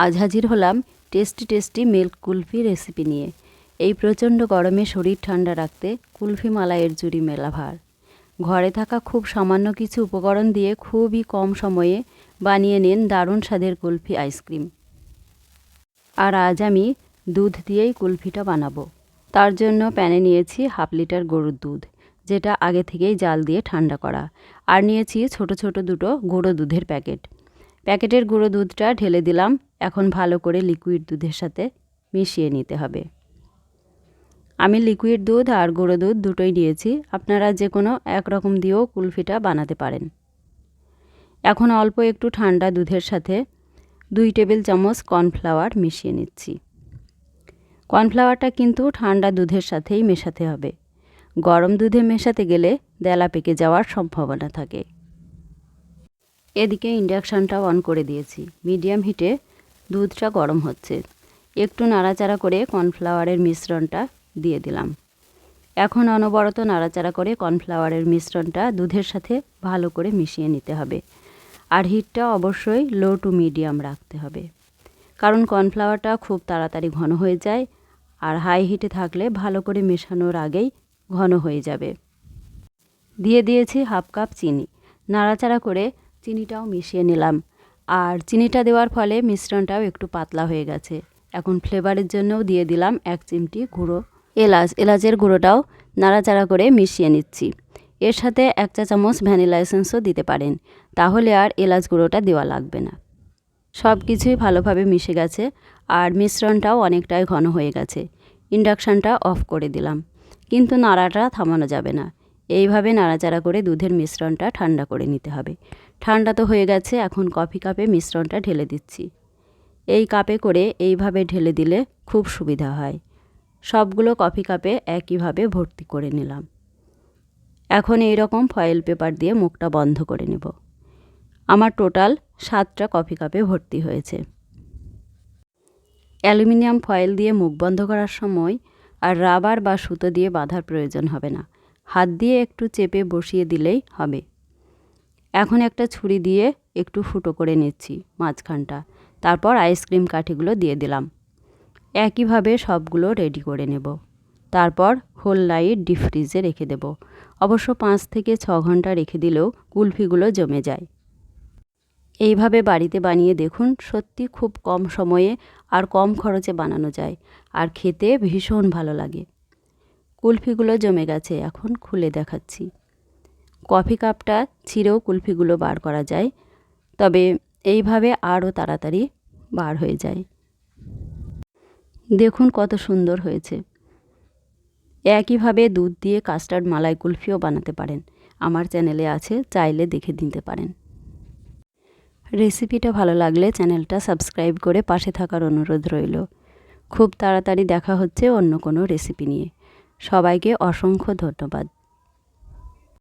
আজ হাজির হলাম টেস্টি মিল্ক কুলফি রেসিপি নিয়ে। এই প্রচণ্ড গরমে শরীর ঠান্ডা রাখতে কুলফি মালাইয়ের জুড়ি মেলা ভার। ঘরে থাকা খুব সামান্য কিছু উপকরণ দিয়ে খুবই কম সময়ে বানিয়ে নিন দারুণ স্বাদের কুলফি আইসক্রিম। আর আজ আমি দুধ দিয়েই কুলফিটা বানাবো। তার জন্য প্যানে নিয়েছি 1/2 লিটার গরুর দুধ, যেটা আগে থেকেই জাল দিয়ে ঠান্ডা করা। আর নিয়েছি ছোট ছোট দুটো গুঁড়ো দুধের প্যাকেট। প্যাকেটের গুঁড়ো দুধটা ঢেলে দিলাম। এখন ভালো করে লিকুইড দুধের সাথে মিশিয়ে নিতে হবে। আমি লিকুইড দুধ আর গুঁড়ো দুধ দুটোই নিয়েছি। আপনারা যে কোনো একরকম দিয়েও কুলফিটা বানাতে পারেন। এখন অল্প একটু ঠান্ডা দুধের সাথে 2 টেবিল চামচ কর্নফ্লাওয়ার মিশিয়ে নিচ্ছি। কর্নফ্লাওয়ারটা কিন্তু ঠান্ডা দুধের সাথেই মেশাতে হবে। গরম দুধে মেশাতে গেলে দেলা পেকে যাওয়ার সম্ভাবনা থাকে। এদিকে ইন্ডাকশানটাও অন করে দিয়েছি। মিডিয়াম হিটে দুধটা গরম হচ্ছে। একটু নাড়াচাড়া করে কর্নফ্লাওয়ারের মিশ্রণটা দিয়ে দিলাম। এখন অনবরত নাড়াচাড়া করে কর্নফ্লাওয়ারের মিশ্রণটা দুধের সাথে ভালো করে মিশিয়ে নিতে হবে। আর হিটটা অবশ্যই লো টু মিডিয়াম রাখতে হবে, কারণ কর্নফ্লাওয়ারটা খুব তাড়াতাড়ি ঘন হয়ে যায়। আর হাই হিটে থাকলে ভালো করে মেশানোর আগেই ঘন হয়ে যাবে। দিয়ে দিয়েছি 1/2 কাপ চিনি। নাড়াচাড়া করে চিনিটাও মিশিয়ে নিলাম। আর চিনিটা দেওয়ার ফলে মিশ্রণটাও একটু পাতলা হয়ে গেছে। এখন ফ্লেভারের জন্যও দিয়ে দিলাম 1 চিমটি গুঁড়ো এলাচের গুঁড়োটাও নাড়াচাড়া করে মিশিয়ে নিচ্ছি। এর সাথে 1 চা চামচ ভ্যানিলা এসেন্সও দিতে পারেন, তাহলে আর এলাচ গুঁড়োটা দেওয়া লাগবে না। সব কিছুই ভালোভাবে মিশে গেছে আর মিশ্রণটাও অনেকটাই ঘন হয়ে গেছে। ইন্ডাকশানটা অফ করে দিলাম, কিন্তু নাড়াটা থামানো যাবে না। এইভাবে নাড়াচাড়া করে দুধের মিশ্রণটা ঠান্ডা করে নিতে হবে। ঠান্ডা তো হয়ে গেছে। এখন কফি কাপে মিশ্রণটা ঢেলে দিচ্ছি। এই কাপে করে এইভাবে ঢেলে দিলে খুব সুবিধা হয়। সবগুলো কফি কাপে একইভাবে ভর্তি করে নিলাম। এখন এই রকম ফয়েল পেপার দিয়ে মুখটা বন্ধ করে নেব। আমার টোটাল 7টা কফি কাপে ভর্তি হয়েছে। অ্যালুমিনিয়াম ফয়েল দিয়ে মুখ বন্ধ করার সময় আর রাবার বা সুতো দিয়ে বাঁধার প্রয়োজন হবে না। হাত দিয়ে একটু চেপে বসিয়ে দিলেই হবে। এখন একটা ছুরি দিয়ে একটু ফুটো করে নিচ্ছি মাঝখানটা। তারপর আইসক্রিম কাঠিগুলো দিয়ে দিলাম। একইভাবে সবগুলো রেডি করে নেব। তারপর হোল নাইট ডিপ ফ্রিজে রেখে দেব। অবশ্য 5 থেকে 6 ঘন্টা রেখে দিলেও কুলফিগুলো জমে যায়। এইভাবে বাড়িতে বানিয়ে দেখুন, সত্যি খুব কম সময়ে আর কম খরচে বানানো যায়। আর খেতে ভীষণ ভালো লাগে। কুলফিগুলো জমে গেছে, এখন খুলে দেখাচ্ছি। কফি কাপটা ছিঁড়েও কুলফিগুলো বার করা যায়, তবে এইভাবে আরও তাড়াতাড়ি বার হয়ে যায়। দেখুন কত সুন্দর হয়েছে। একইভাবে দুধ দিয়ে কাস্টার্ড মালাই কুলফিও বানাতে পারেন। আমার চ্যানেলে আছে, চাইলে দেখে নিতে পারেন। রেসিপিটা ভালো লাগলে চ্যানেলটা সাবস্ক্রাইব করে পাশে থাকার অনুরোধ রইল। খুব তাড়াতাড়ি দেখা হচ্ছে অন্য কোনো রেসিপি নিয়ে। সবাইকে অসংখ্য ধন্যবাদ।